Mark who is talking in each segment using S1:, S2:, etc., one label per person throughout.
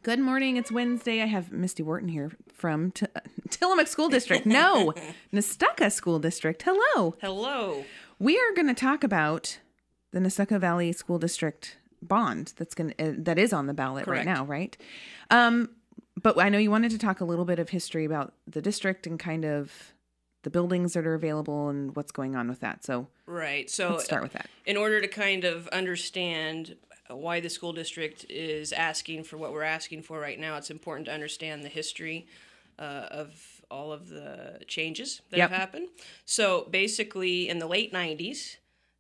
S1: Good morning. It's Wednesday. I have Misty Wharton here from Tillamook School District. No, Nestucca School District. Hello.
S2: Hello.
S1: We are going to talk about the Nestucca Valley School District bond that is on the ballot
S2: Correct.
S1: right now, right? But I know you wanted to talk a little bit of history about the district and kind of the buildings that are available and what's going on with that. So
S2: Right. So
S1: let's start with that.
S2: In order to kind of understand why the school district is asking for what we're asking for right now, it's important to understand the history of all of the changes that have happened. So basically, in the late 90s,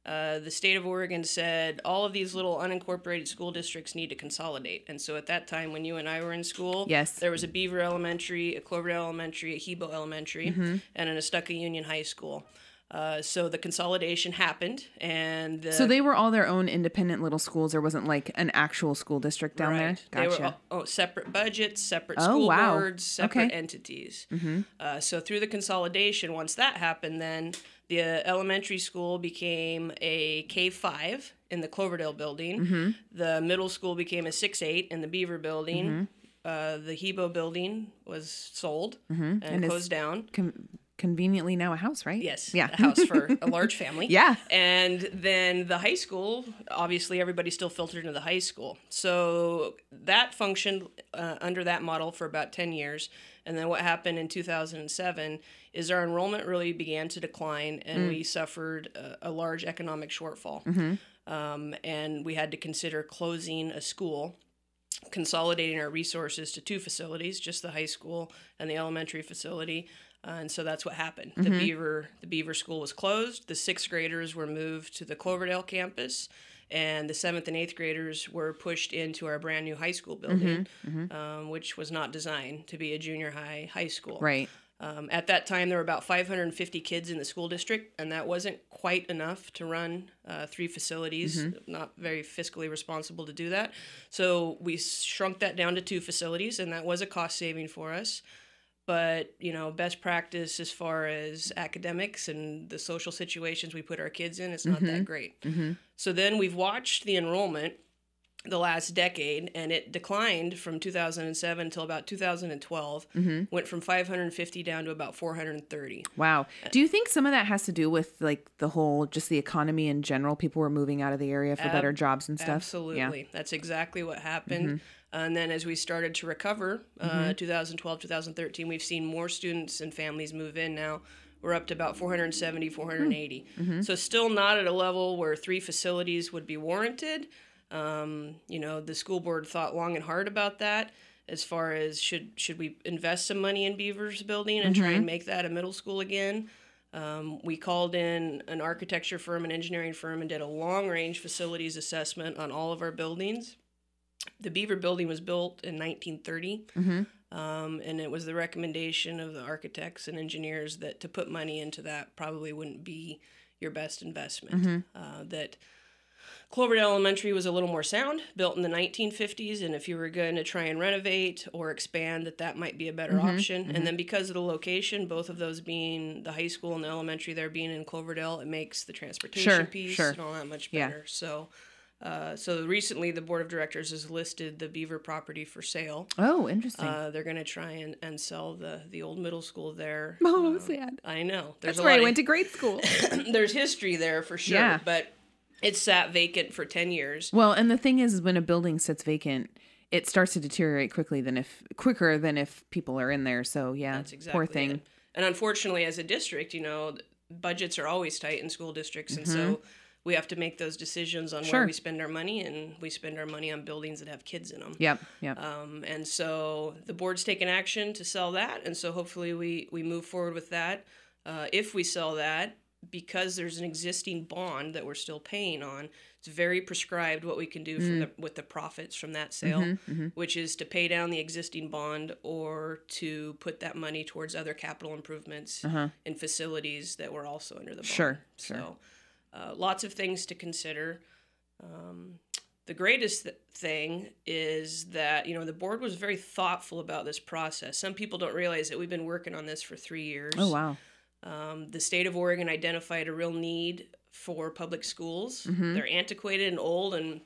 S2: the state of Oregon said all of these little unincorporated school districts need to consolidate. And so at that time, when you and I were in school, there was a Beaver Elementary, a Cloverdale Elementary, a Hebo Elementary, and a Nestucca Union High School. So the consolidation happened, and
S1: so they were all their own independent little schools. There wasn't like an actual school district down there. Gotcha.
S2: They were separate budgets, separate school boards, separate entities. So through the consolidation, once that happened, then the elementary school became a K-5 in the Cloverdale building. The middle school became a 6-8 in the Beaver building. The Hebo building was sold and closed down.
S1: Conveniently now a house, right?
S2: Yes.
S1: Yeah.
S2: A house for a large family.
S1: Yeah.
S2: And then the high school, obviously everybody still filtered into the high school. So that functioned under that model for about 10 years. And then what happened in 2007 is our enrollment really began to decline, and we suffered a large economic shortfall. And we had to consider closing a school, consolidating our resources to two facilities, just the high school and the elementary facility. And so that's what happened. The Beaver School was closed. The 6th graders were moved to the Cloverdale campus, and the 7th and 8th graders were pushed into our brand new high school building, which was not designed to be a junior high school.
S1: Right.
S2: At that time, there were about 550 kids in the school district, and that wasn't quite enough to run 3 facilities. Not very fiscally responsible to do that. So we shrunk that down to 2 facilities, and that was a cost saving for us. But, you know, best practice as far as academics and the social situations we put our kids in, it's not that great. So then we've watched the enrollment the last decade, and it declined from 2007 until about 2012, went from 550 down to about 430.
S1: Wow. Do you think some of that has to do with like the whole, just the economy in general? People were moving out of the area for better jobs and stuff?
S2: Absolutely. Yeah. That's exactly what happened. And then as we started to recover, 2012, 2013, we've seen more students and families move in now. We're up to about 470, 480. So still not at a level where 3 facilities would be warranted. You know, the school board thought long and hard about that as far as should we invest some money in Beaver's building and try and make that a middle school again. We called in an architecture firm, an engineering firm, and did a long-range facilities assessment on all of our buildings. The Beaver building was built in 1930, and it was the recommendation of the architects and engineers that to put money into that probably wouldn't be your best investment. That Cloverdale Elementary was a little more sound, built in the 1950s, and if you were going to try and renovate or expand, that might be a better option. And then because of the location, both of those being the high school and the elementary there being in Cloverdale, it makes the transportation piece and all that much better. So recently the board of directors has listed the Beaver property for sale.
S1: Oh, interesting.
S2: They're going to try and sell the old middle school there.
S1: Oh, sad.
S2: I know.
S1: That's where I went to grade school.
S2: There's history there for sure, but it's sat vacant for 10 years.
S1: Well, and the thing is, when a building sits vacant, it starts to deteriorate quicker than if people are in there. So
S2: that's exactly
S1: poor thing.
S2: It. And unfortunately, as a district, you know, budgets are always tight in school districts, and so we have to make those decisions on where we spend our money, and we spend our money on buildings that have kids in them. Yep. And so the board's taken action to sell that, and so hopefully we move forward with that. If we sell that, because there's an existing bond that we're still paying on, it's very prescribed what we can do with the profits from that sale, which is to pay down the existing bond or to put that money towards other capital improvements in facilities that were also under the bond. So lots of things to consider. The greatest thing is that, you know, the board was very thoughtful about this process. Some people don't realize that we've been working on this for 3 years.
S1: Oh, wow.
S2: The state of Oregon identified a real need for public schools. They're antiquated and old, and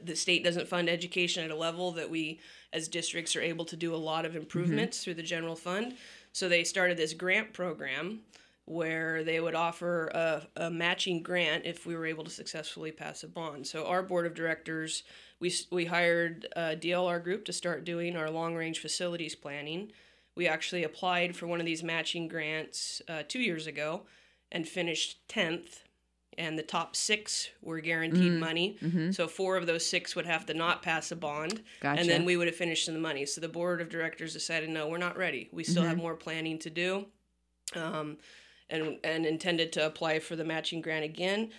S2: The state doesn't fund education at a level that we as districts are able to do a lot of improvements through the general fund. So they started this grant program where they would offer a matching grant if we were able to successfully pass a bond. So our board of directors, we hired a DLR group to start doing our long-range facilities planning. We actually applied for one of these matching grants 2 years ago and finished 10th. And the top 6 were guaranteed money. So 4 of those 6 would have to not pass a bond.
S1: Gotcha.
S2: And then we would have finished in the money. So the board of directors decided, no, we're not ready. We still have more planning to do. And intended to apply for the matching grant again.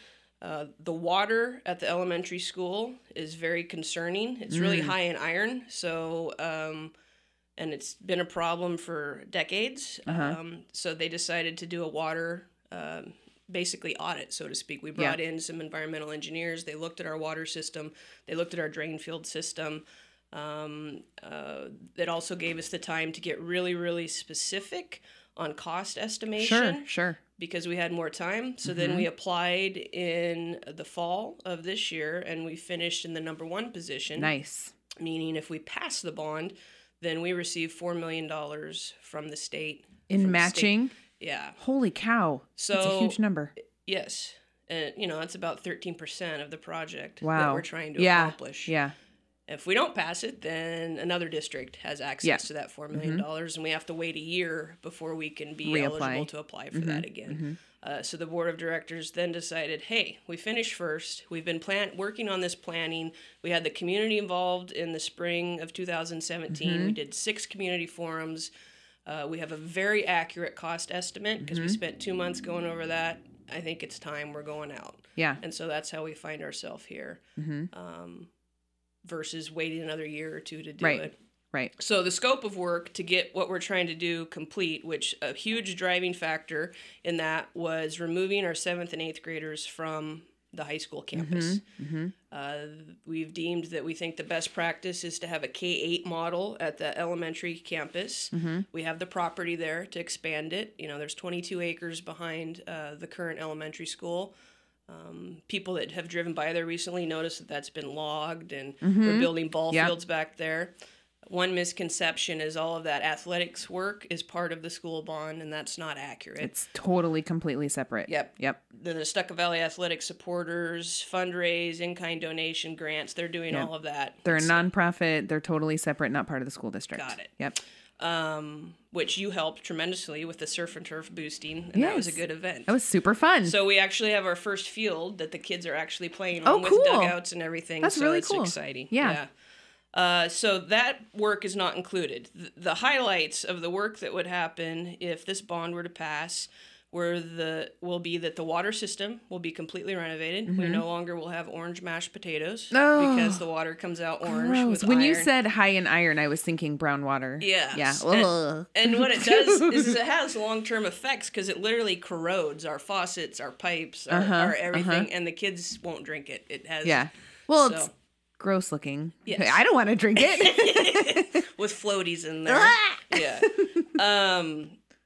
S2: The water at the elementary school is very concerning. It's really high in iron. So, and it's been a problem for decades. So they decided to do a water basically audit, so to speak. We brought in some environmental engineers. They looked at our water system. They looked at our drain field system. It also gave us the time to get really, really specific on cost estimation.
S1: Sure.
S2: Because we had more time. So then we applied in the fall of this year, and we finished in the number 1 position.
S1: Nice.
S2: Meaning if we pass the bond, then we receive $4 million from the state.
S1: In matching?
S2: Yeah.
S1: Holy cow.
S2: So
S1: that's a huge number.
S2: Yes. And, that's about 13% of the project that
S1: Wow.
S2: we're trying to accomplish.
S1: Yeah.
S2: If we don't pass it, then another district has access to that $4 million, and we have to wait a year before we can be eligible to apply for that again. So the board of directors then decided, hey, we finished first. We've been working on this planning. We had the community involved in the spring of 2017. We did 6 community forums. We have a very accurate cost estimate because we spent 2 months going over that. I think it's time we're going out.
S1: Yeah.
S2: And so that's how we find ourselves here. Versus waiting another year or 2 to do it.
S1: Right.
S2: So the scope of work to get what we're trying to do complete, which a huge driving factor in that was removing our 7th and 8th graders from the high school campus. We've deemed that we think the best practice is to have a K-8 model at the elementary campus. We have the property there to expand it. There's 22 acres behind the current elementary school. People that have driven by there recently notice that that's been logged, and we're building ball fields back there. One misconception is all of that athletics work is part of the school bond, and that's not accurate.
S1: It's totally, completely separate.
S2: Yep. The Nestucca Valley Athletic supporters, fundraise, in-kind donation, grants, they're doing all of that.
S1: They're a nonprofit. They're totally separate, not part of the school district.
S2: Got it.
S1: Yep.
S2: Which you helped tremendously with the surf and turf boosting, and that was a good event.
S1: That was super fun.
S2: So we actually have our first field that the kids are actually playing on with dugouts and everything.
S1: That's really cool.
S2: That's exciting.
S1: Yeah.
S2: So that work is not included. The highlights of the work that would happen if this bond were to pass will be that the water system will be completely renovated. We no longer will have orange mashed potatoes because the water comes out orange with
S1: when
S2: iron.
S1: you said high in iron, I was thinking brown water.
S2: Yeah.
S1: Yeah.
S2: And what it does is it has long-term effects because it literally corrodes our faucets, our pipes, our everything, and the kids won't drink it. It has...
S1: Yeah. Well, it's gross looking.
S2: Yes.
S1: I don't want to drink it.
S2: With floaties in there. Yeah.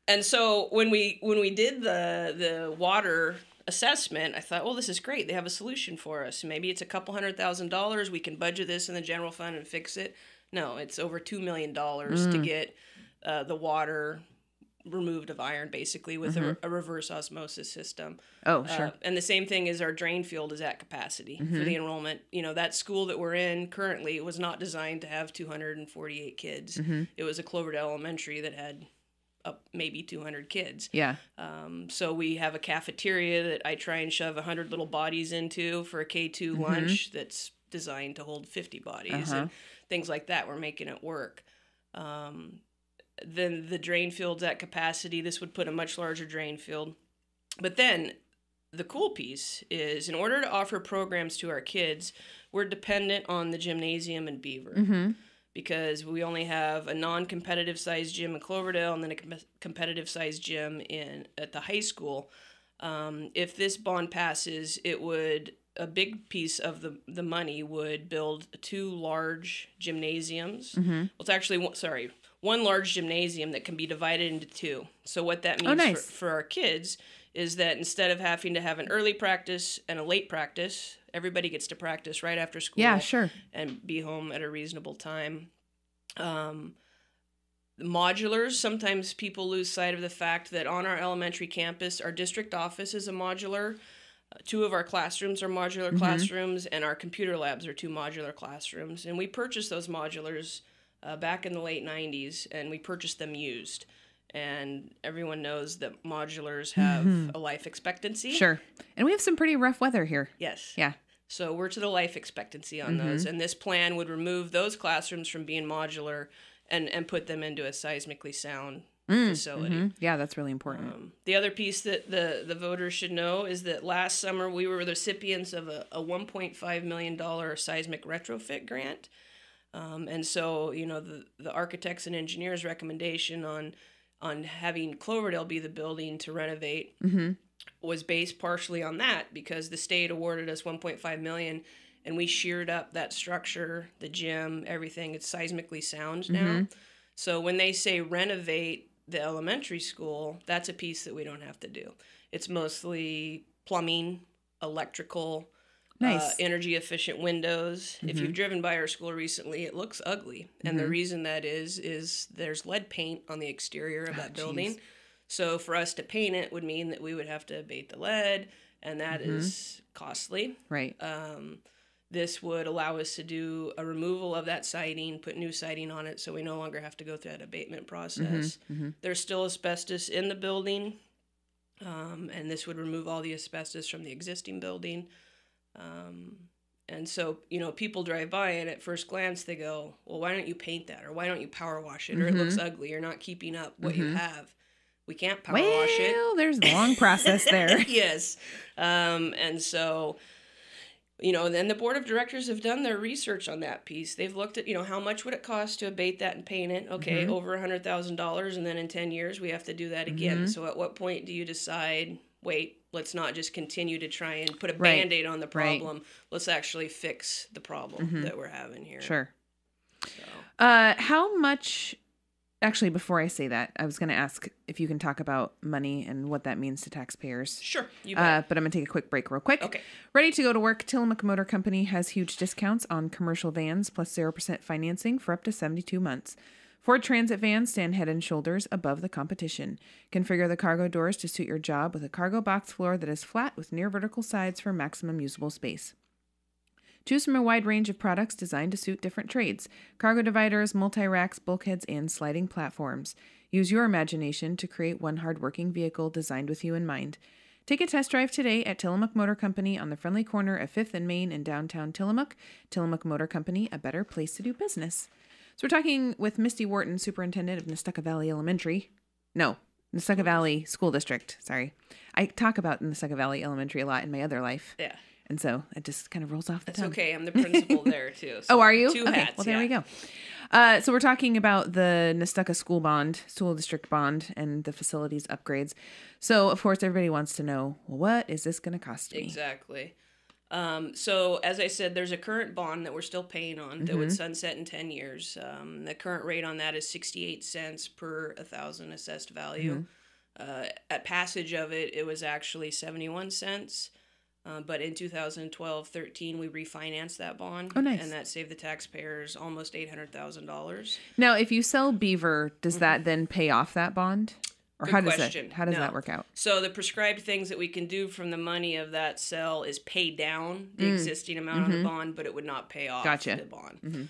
S2: And so when we did the water assessment, I thought, well, this is great. They have a solution for us. Maybe it's $200,000. We can budget this in the general fund and fix it. No, it's over $2 million to get the water removed of iron, basically, with a reverse osmosis system.
S1: Oh, sure.
S2: And the same thing is our drain field is at capacity for the enrollment. That school that we're in currently was not designed to have 248 kids. It was a Cloverdale Elementary that had maybe 200 kids.
S1: Yeah.
S2: So we have a cafeteria that I try and shove 100 little bodies into for a K2 lunch that's designed to hold 50 bodies and things like that. We're making it work. Then the drain field's at capacity. This would put a much larger drain field. But then the cool piece is in order to offer programs to our kids, we're dependent on the gymnasium in Beaver. Because we only have a non-competitive sized gym in Cloverdale and then a competitive sized gym at the high school. If this bond passes, a big piece of the money would build 2 large gymnasiums. Well, it's actually, one large gymnasium that can be divided into two. So what that means for our kids is that instead of having to have an early practice and a late practice, everybody gets to practice right after school.
S1: Yeah, sure.
S2: And be home at a reasonable time. Modulars, sometimes people lose sight of the fact that on our elementary campus, our district office is a modular. 2 of our classrooms are modular classrooms, and our computer labs are 2 modular classrooms. And we purchased those modulars back in the late 90s, and we purchased them used. And everyone knows that modulars have a life expectancy.
S1: Sure. And we have some pretty rough weather here.
S2: Yes.
S1: Yeah.
S2: So we're to the life expectancy on those. And this plan would remove those classrooms from being modular and put them into a seismically sound facility.
S1: Yeah, that's really important.
S2: The other piece that the voters should know is that last summer we were the recipients of a $1.5 million seismic retrofit grant. And so, the architects and engineers' recommendation on having Cloverdale be the building to renovate was based partially on that, because the state awarded us $1.5 million, and we sheared up that structure, the gym, everything. It's seismically sound now. So when they say renovate the elementary school, that's a piece that we don't have to do. It's mostly plumbing, electrical, energy efficient windows. If you've driven by our school recently, it looks ugly. And the reason that is there's lead paint on the exterior of that building. Geez. So for us to paint it would mean that we would have to abate the lead, and that is costly.
S1: Right.
S2: This would allow us to do a removal of that siding, put new siding on it, so we no longer have to go through that abatement process. There's still asbestos in the building, and this would remove all the asbestos from the existing building. And so, people drive by and at first glance they go, well, why don't you paint that? Or why don't you power wash it? Or it looks ugly. You're not keeping up what you have. We can't power wash it.
S1: Well, there's a long process there.
S2: Yes. And so, then the board of directors have done their research on that piece. They've looked at, how much would it cost to abate that and paint it? Okay, over $100,000, and then in 10 years we have to do that again. So at what point do you decide, wait, let's not just continue to try and put a Band-Aid on the problem. Let's actually fix the problem that we're having here.
S1: Sure. So. How much... Actually, before I say that, I was going to ask if you can talk about money and what that means to taxpayers.
S2: Sure, you bet.
S1: But I'm going to take a quick break real quick.
S2: Okay.
S1: Ready to go to work, Tillamook Motor Company has huge discounts on commercial vans plus 0% financing for up to 72 months. Ford Transit vans stand head and shoulders above the competition. Configure the cargo doors to suit your job with a cargo box floor that is flat with near vertical sides for maximum usable space. Choose from a wide range of products designed to suit different trades: cargo dividers, multi-racks, bulkheads, and sliding platforms. Use your imagination to create one hard-working vehicle designed with you in mind. Take a test drive today at Tillamook Motor Company on the friendly corner of 5th and Main in downtown Tillamook. Tillamook Motor Company, a better place to do business. So we're talking with Misty Wharton, Superintendent of Nestucca Valley Nestucca Valley School District. Sorry. I talk about Nestucca Valley Elementary a lot in my other life.
S2: Yeah.
S1: And so it just kind of rolls off the tongue.
S2: That's okay. I'm the principal there, too.
S1: So are you?
S2: 2 hats.
S1: Well, there we go. So we're talking about the Nestucca School District bond and the facilities upgrades. So, of course, everybody wants to know, well, what is this going to cost me?
S2: Exactly. So, as I said, there's a current bond that we're still paying on that would sunset in 10 years. The current rate on that is 68 cents per 1,000 assessed value. At passage of it, it was actually 71 cents. But in 2012-13, we refinanced that bond.
S1: Oh, nice.
S2: And that saved the taxpayers almost $800,000.
S1: Now, if you sell beaver, does that then pay off that bond? Or
S2: Good
S1: how
S2: question.
S1: How does that work out?
S2: So the prescribed things that we can do from the money of that sell is pay down the existing amount on the bond, but it would not pay off the bond.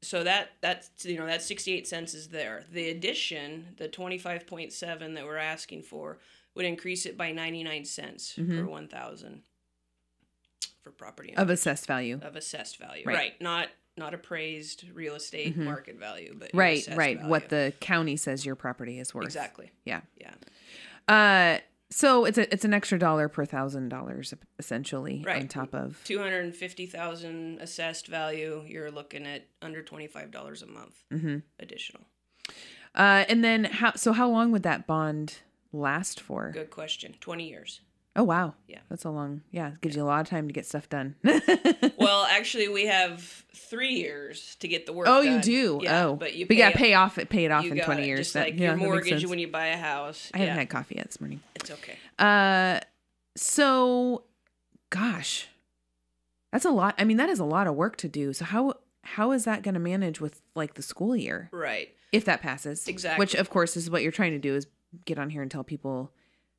S2: So that's 68 cents is there. The addition, the 25.7 that we're asking for, would increase it by 99 cents per 1,000 for property
S1: of assessed value.
S2: Of assessed value, right? Not appraised real estate market value, but
S1: right.
S2: Value.
S1: What the county says your property is worth.
S2: Exactly.
S1: Yeah.
S2: So
S1: it's an extra $1 per $1,000 essentially on top of
S2: $250,000 assessed value. You're looking at under $25 a month additional.
S1: And then how long would that bond last for?
S2: Good question. 20 years.
S1: Oh, wow.
S2: Yeah.
S1: That's a long, it gives you a lot of time to get stuff done.
S2: Well, actually, we have 3 years to get the work
S1: Oh,
S2: done.
S1: you do?
S2: Yeah,
S1: oh.
S2: But you
S1: gotta pay it off in 20
S2: it.
S1: years.
S2: Just
S1: that,
S2: like your
S1: that makes
S2: mortgage
S1: sense.
S2: when you buy a house.
S1: I haven't had coffee yet this morning.
S2: It's okay.
S1: So, gosh, that's a lot. I mean, that is a lot of work to do. So how is that going to manage with like the school year?
S2: Right.
S1: If that passes.
S2: Exactly.
S1: Which, of course, is what you're trying to do is get on here and tell people,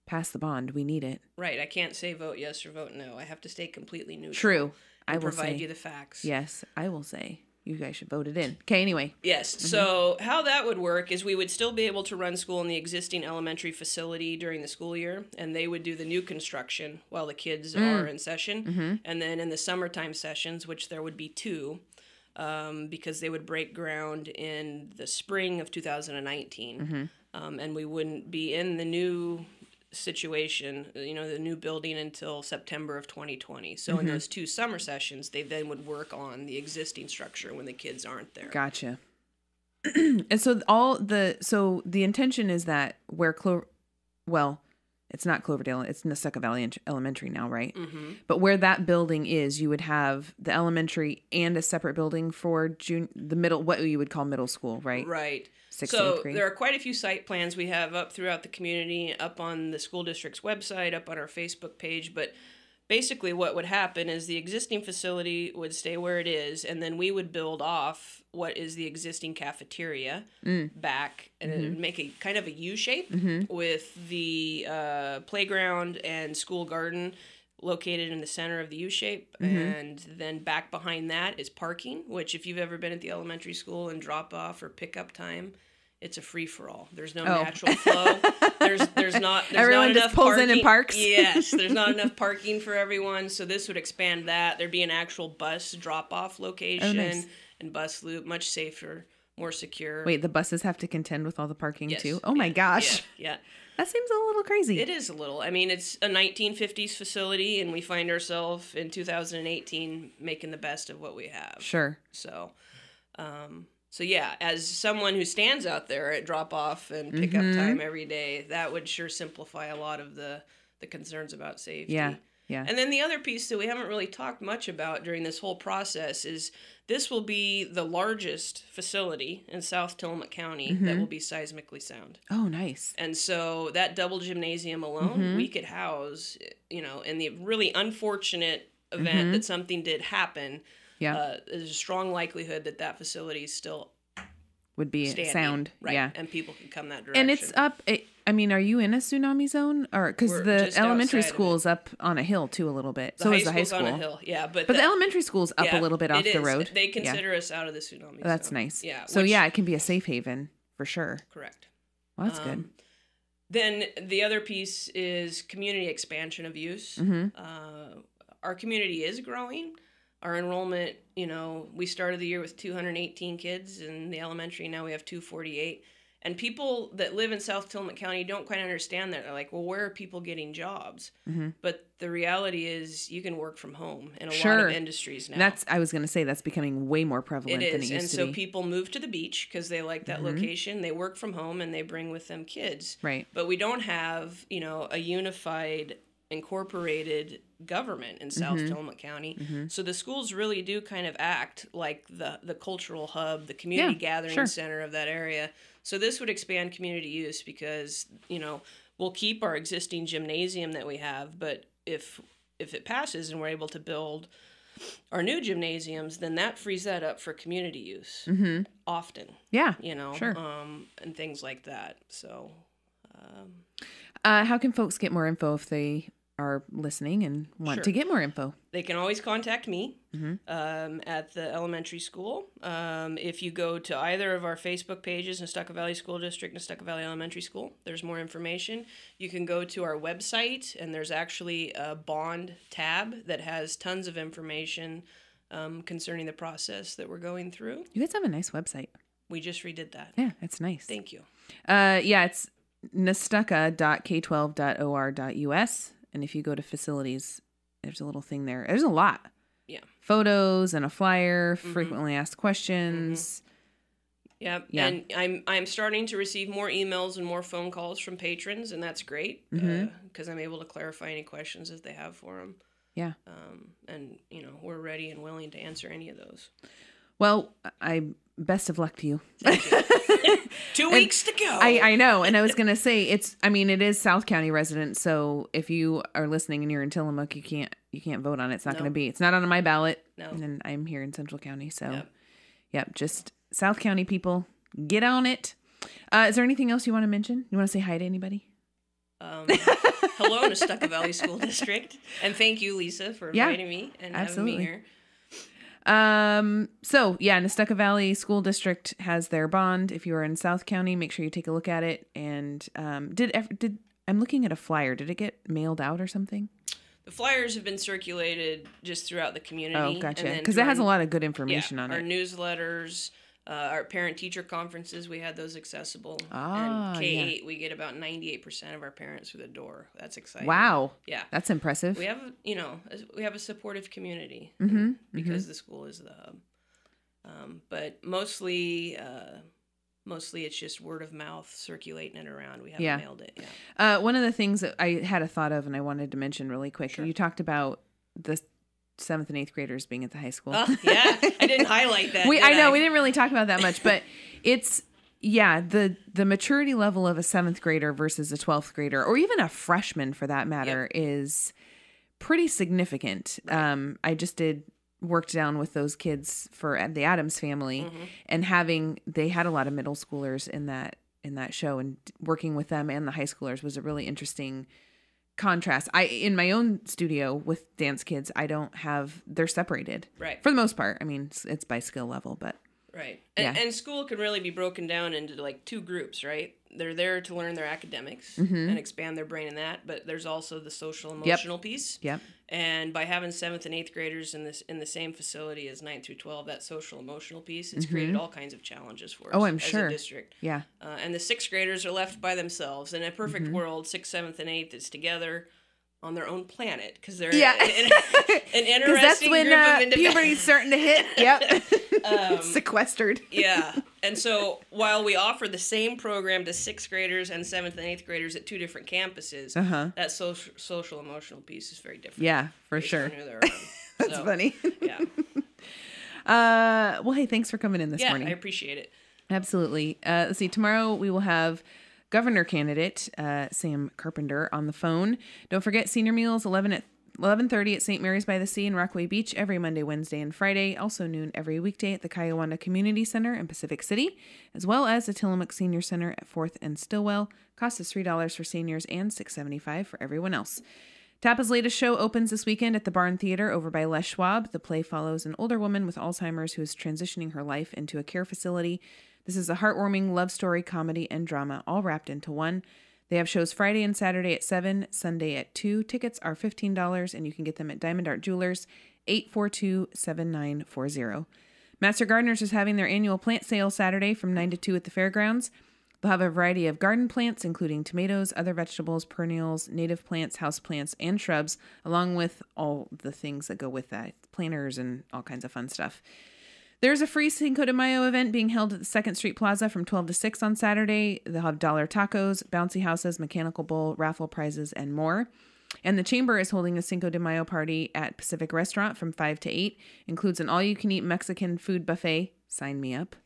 S1: pass the bond. We need it.
S2: Right. I can't say vote yes or vote no. I have to stay completely neutral.
S1: True.
S2: I will provide
S1: say,
S2: you the facts.
S1: Yes, I will say. You guys should vote it in. Okay, anyway.
S2: Yes. Mm-hmm. So how that would work is we would still be able to run school in the existing elementary facility during the school year, and they would do the new construction while the kids are in session. Mm-hmm. And then in the summertime sessions, which there would be 2, because they would break ground in the spring of 2019, and we wouldn't be in the new situation, the new building until September of 2020. So in those 2 summer sessions, they then would work on the existing structure when the kids aren't there.
S1: Gotcha. And so the intention is that where it's not Cloverdale, it's Nestucca Valley Elementary now, right? Mm-hmm. But where that building is, you would have the elementary and a separate building for the middle, what you would call middle school, right?
S2: Right.
S1: 6th,
S2: so
S1: 8th grade.
S2: There are quite a few site plans we have up throughout the community, up on the school district's website, up on our Facebook page. But basically what would happen is the existing facility would stay where it is, and then we would build off what is the existing cafeteria back, and it would make a kind of a U shape with the playground and school garden located in the center of the U shape. And then back behind that is parking, which if you've ever been at the elementary school and drop off or pickup time, it's a free for all. There's no natural flow. There's not
S1: everyone
S2: enough
S1: just pulls
S2: parking.
S1: in and parks.
S2: Yes, there's not enough parking for everyone. So this would expand that. There'd be an actual bus drop off location and bus loop, much safer, more secure.
S1: Wait, the buses have to contend with all the parking too? Oh my
S2: Yeah.
S1: gosh.
S2: Yeah.
S1: That seems a little crazy.
S2: It is a little. I mean, it's a 1950s facility, and we find ourselves in 2018 making the best of what we have.
S1: Sure.
S2: So yeah, as someone who stands out there at drop-off and pick-up time every day, that would sure simplify a lot of the concerns about safety.
S1: Yeah.
S2: And then the other piece that we haven't really talked much about during this whole process is this will be the largest facility in South Tillamook County that will be seismically sound.
S1: Oh, nice.
S2: And so that double gymnasium alone, we could house, in the really unfortunate event that something did happen, there's a strong likelihood that facility is still
S1: would be
S2: standing,
S1: sound.
S2: right?
S1: Yeah.
S2: And people can come that direction.
S1: And it's up, are you in a tsunami zone? Or because the elementary school is up on a hill too a little bit. So is the high school.
S2: On a hill, yeah. But
S1: the elementary school's up a little bit off the road.
S2: They consider us out of the tsunami zone.
S1: That's nice.
S2: Yeah.
S1: So it can be a safe haven for sure.
S2: Correct.
S1: Well, that's good.
S2: Then the other piece is community expansion of use. Our community is growing. Our enrollment, we started the year with 218 kids in the elementary. Now we have 248. And people that live in South Tillamook County don't quite understand that. They're like, well, where are people getting jobs? But the reality is you can work from home in a lot of industries now.
S1: I was going to say, that's becoming way more prevalent than it used to be.
S2: And so people move to the beach because they like that location. They work from home and they bring with them kids.
S1: Right.
S2: But we don't have, a unified, incorporated government in South Tillamook County. So the schools really do kind of act like the cultural hub, the community gathering center of that area. So this would expand community use because, we'll keep our existing gymnasium that we have, but if it passes and we're able to build our new gymnasiums, then that frees that up for community use often.
S1: Yeah.
S2: Sure. And things like that. So
S1: how can folks get more info if they are listening and want to get more info?
S2: They can always contact me at the elementary school. If you go to either of our Facebook pages, Nestucca Valley School District, Nestucca Valley Elementary School, there's more information. You can go to our website, and there's actually a bond tab that has tons of information concerning the process that we're going through.
S1: You guys have a nice website.
S2: We just redid that.
S1: Yeah, it's nice.
S2: Thank you.
S1: It's nestucca.k12.or.us. And if you go to facilities, there's a little thing there. There's a lot.
S2: Yeah.
S1: Photos and a flyer, frequently asked questions.
S2: Yep.
S1: Yeah.
S2: And I'm starting to receive more emails and more phone calls from patrons, and that's great because I'm able to clarify any questions that they have for them.
S1: Yeah.
S2: And we're ready and willing to answer any of those.
S1: Well, best of luck to you.
S2: Thank you. 2 weeks to go.
S1: I know. And I was going to say, it is South County residents. So if you are listening and you're in Tillamook, you can't vote on it. It's not going to be, it's not on my ballot.
S2: No.
S1: And I'm here in Central County. So yep, just South County people, get on it. Is there anything else you want to mention? You want to say hi to anybody?
S2: Hello, Nestucca Valley School District. And thank you, Lisa, for inviting me and having me here.
S1: So yeah, Nestucca Valley School District has their bond. If you are in South County, make sure you take a look at it. And I'm looking at a flyer. Did it get mailed out or something?
S2: The flyers have been circulated just throughout the community.
S1: Oh, gotcha. Because it has a lot of good information on it.
S2: Our newsletters, our parent-teacher conferences, we had those accessible.
S1: Ah,
S2: and K-8, we get about 98% of our parents through the door. That's exciting.
S1: Wow.
S2: Yeah.
S1: That's impressive.
S2: We have, we have a supportive community because the school is the hub. But mostly it's just word of mouth circulating it around. We haven't mailed it. Yeah.
S1: One of the things that I had a thought of and I wanted to mention really quick,
S2: Sure.
S1: you talked about the 7th and 8th graders being at the high school.
S2: Oh, yeah. I didn't highlight that.
S1: I know we didn't really talk about that much, but it's the maturity level of a 7th grader versus a 12th grader, or even a freshman for that matter, is pretty significant.
S2: Right.
S1: I just worked down with those kids for the Addams family, and they had a lot of middle schoolers in that show, and working with them and the high schoolers was a really interesting contrast. In my own studio with dance kids, they're separated.
S2: Right.
S1: For the most part. I mean, it's by skill level, but.
S2: Right. And school can really be broken down into like 2 groups, right? They're there to learn their academics and expand their brain in that, but there's also the social emotional piece.
S1: Yep.
S2: And by having 7th and 8th graders in the same facility as 9th through 12, that social emotional piece, it's created all kinds of challenges for us.
S1: Oh, I'm
S2: as
S1: sure.
S2: a district.
S1: Yeah.
S2: And the 6th graders are left by themselves. In a perfect world, 6th, 7th, and 8th is together on their own planet because they're an interesting
S1: group of individuals. Puberty's starting to hit. Yep. Sequestered.
S2: Yeah. And so while we offer the same program to 6th graders and 7th and 8th graders at 2 different campuses, that social emotional piece is very different.
S1: Yeah, for sure. That's funny.
S2: Yeah.
S1: Well, hey, thanks for coming in this morning.
S2: I appreciate it.
S1: Absolutely. Let's see. Tomorrow we will have governor candidate Sam Carpenter on the phone. Don't forget senior meals 11:30 at St. Mary's by the Sea in Rockaway Beach every Monday, Wednesday, and Friday. Also noon every weekday at the Kiowanda Community Center in Pacific City, as well as the Tillamook Senior Center at 4th and Stillwell. Cost is $3 for seniors and $6.75 for everyone else. Tapa's latest show opens this weekend at the Barn Theater over by Les Schwab. The play follows an older woman with Alzheimer's who is transitioning her life into a care facility. This is a heartwarming love story, comedy, and drama, all wrapped into one. They have shows Friday and Saturday at 7, Sunday at 2. Tickets are $15, and you can get them at Diamond Art Jewelers, 842-7940. Master Gardeners is having their annual plant sale Saturday from 9 to 2 at the fairgrounds. They'll have a variety of garden plants, including tomatoes, other vegetables, perennials, native plants, house plants, and shrubs, along with all the things that go with that, planters and all kinds of fun stuff. There's a free Cinco de Mayo event being held at the 2nd Street Plaza from 12 to 6 on Saturday. They'll have dollar tacos, bouncy houses, mechanical bull, raffle prizes, and more. And the Chamber is holding a Cinco de Mayo party at Pacific Restaurant from 5 to 8. Includes an all-you-can-eat Mexican food buffet. Sign me up.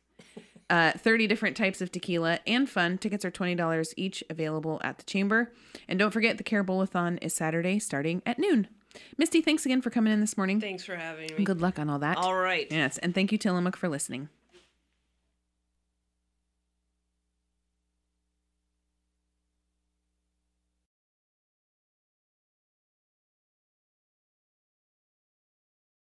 S1: 30 different types of tequila and fun. Tickets are $20 each, available at the Chamber. And don't forget, the Care Bowl-a-thon is Saturday starting at noon. Misty, thanks again for coming in this morning.
S2: Thanks for having me.
S1: Good luck on all that.
S2: All right.
S1: Yes, and thank you, Tillamook, for listening.